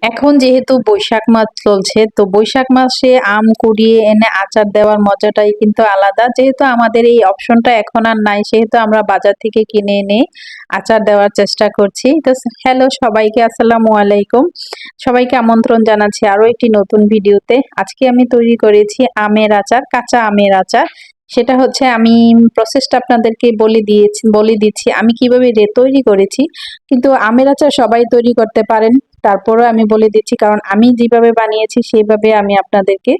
এখন যেহেতু বৈশাখ মাস চলছে, তো বৈশাখ মাসে আম কুড়িয়ে এনে আচার দেওয়ার মজাটাই কিন্তু আলাদা। যেহেতু আমাদের এই অপশনটা এখন আর নাই, সেহেতু আমরা বাজার থেকে কিনে এনে আচার দেওয়ার চেষ্টা করছি। তো হ্যালো সবাইকে, আসসালামু আলাইকুম। সবাইকে আমন্ত্রণ জানাচ্ছি আরো একটি নতুন ভিডিওতে। আজকে আমি তৈরি করেছি আমের আচার, কাঁচা আমের আচার। সেটা হচ্ছে আমি প্রসেসটা আপনাদেরকে বলে দিচ্ছি আমি কিভাবে তৈরি করেছি। কিন্তু আমের আচার সবাই তৈরি করতে পারেন, তারপরও আমি বলে দিচ্ছি কারণ আমি যেভাবে বানিয়েছি সেইভাবে আমি আপনাদেরকে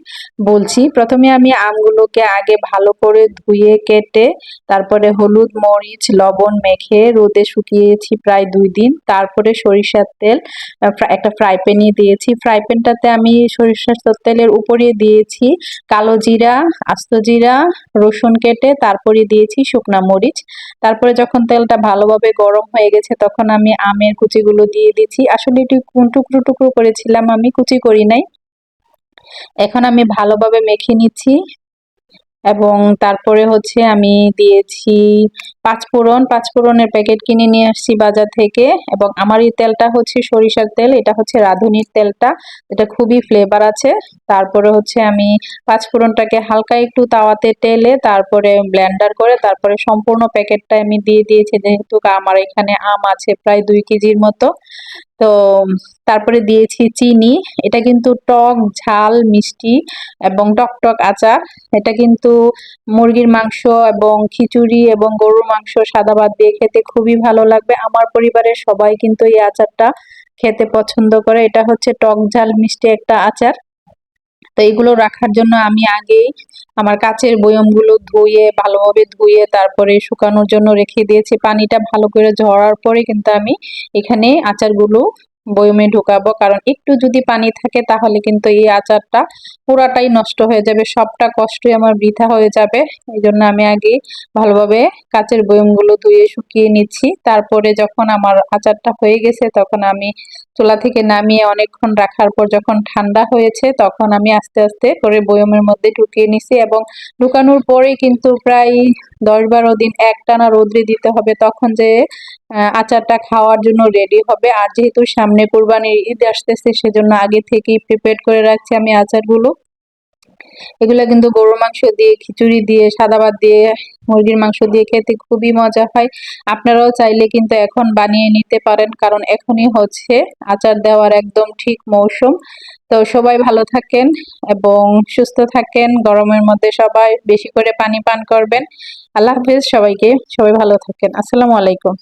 বলছি। প্রথমে আমি আমগুলোকে আগে ভালো করে ধুয়ে কেটে তারপরে হলুদ মরিচ লবণ মেখে রোদে শুকিয়েছি প্রায় 2 দিন। তারপরে সরিষার তেল একটা ফ্রাই প্যানে দিয়েছি। ফ্রাই প্যানটাতে আমি সরিষার তেলের উপরে দিয়েছি কালো জিরা, আস্ত জিরা, রসুন কেটে, তারপরে দিয়েছি শুকনা মরিচ। তারপরে যখন তেলটা ভালোভাবে গরম হয়ে গেছে তখন আমি আমের কুচিগুলো দিয়ে দিচ্ছি। আসলে এটি টুকরো টুকরো করেছিলাম, আমি কুচি করি নাই। এখন আমি ভালোভাবে মেখে নিচ্ছি এবং তারপরে হচ্ছে আমি দিয়েছি পাঁচফোড়ন। পাঁচফোড়নের প্যাকেট কিনে নিয়ে আসছি বাজার থেকে। এবং আমার এই তেলটা হচ্ছে সরিষার তেল, এটা হচ্ছে রাঁধুনির তেলটা, এটা খুবই ফ্লেভার আছে। তারপরে হচ্ছে আমি পাঁচফোড়নটাকে হালকা একটু তাওয়াতে টেলে তারপরে ব্লেন্ডার করে তারপরে সম্পূর্ণ প্যাকেটটা আমি দিয়ে দিয়েছি, যেহেতু আমার এখানে আম আছে প্রায় 2 কেজির মতো। তো তারপরে দিয়েছি চিনি। এটা কিন্তু টক ঝাল মিষ্টি এবং টকটক আচার। এটা কিন্তু মুরগির মাংস এবং খিচুড়ি এবং গরুর মাংস সাদা ভাত দিয়ে খেতে খুবই ভালো লাগবে। আমার পরিবারের সবাই কিন্তু এই আচারটা খেতে পছন্দ করে। এটা হচ্ছে টক ঝাল মিষ্টি একটা আচার। তো এগুলো রাখার জন্য আমি আগেই আমার কাচের বয়মগুলো ভালোভাবে ধুয়ে তারপরে শুকানোর জন্য রেখে দিয়েছি। পানিটা ভালো করে ঝরার পরে কিন্তু আমি এখানে আচারগুলো বয়মে ঢুকাবো, কারণ একটু যদি পানি থাকে তাহলে কিন্তু এই আচারটা পুরাটাই নষ্ট হয়ে যাবে, সবটা কষ্টই আমার বৃথা হয়ে যাবে। এই জন্য আমি আগে ভালোভাবে কাচের বয়মগুলো ধুয়ে শুকিয়ে নিচ্ছি। তারপরে যখন আমার আচারটা হয়ে গেছে তখন আমি চুলা থেকে নামিয়ে অনেকক্ষণ রাখার পর যখন ঠান্ডা হয়েছে তখন আমি আস্তে আস্তে করে বয়মের মধ্যে ঢুকিয়ে নিছি। এবং ঢুকানোর পরে কিন্তু প্রায় 10-12 দিন একটানা রোদ্রে দিতে হবে, তখন যে আচারটা খাওয়ার জন্য রেডি হবে। আর যেহেতু সামনে কুরবানির ঈদ আসতেছে সেজন্য আগে থেকেই প্রিপেয়ার করে রাখছি আমি আচারগুলো। এগুলা কিন্তু গরুর মাংস দিয়ে, খিচুড়ি দিয়ে, সাদা ভাত দিয়ে, মুরগির মাংস দিয়ে খেতে খুবই মজা হয়। আপনারাও চাইলে কিন্তু এখন বানিয়ে নিতে পারেন, কারণ এখনই হচ্ছে আচার দেওয়ার একদম ঠিক মৌসুম। তো সবাই ভালো থাকেন এবং সুস্থ থাকেন। গরমের মধ্যে সবাই বেশি করে পানি পান করবেন। আল্লাহ হাফেজ সবাইকে, সবাই ভালো থাকেন। আসসালামু আলাইকুম।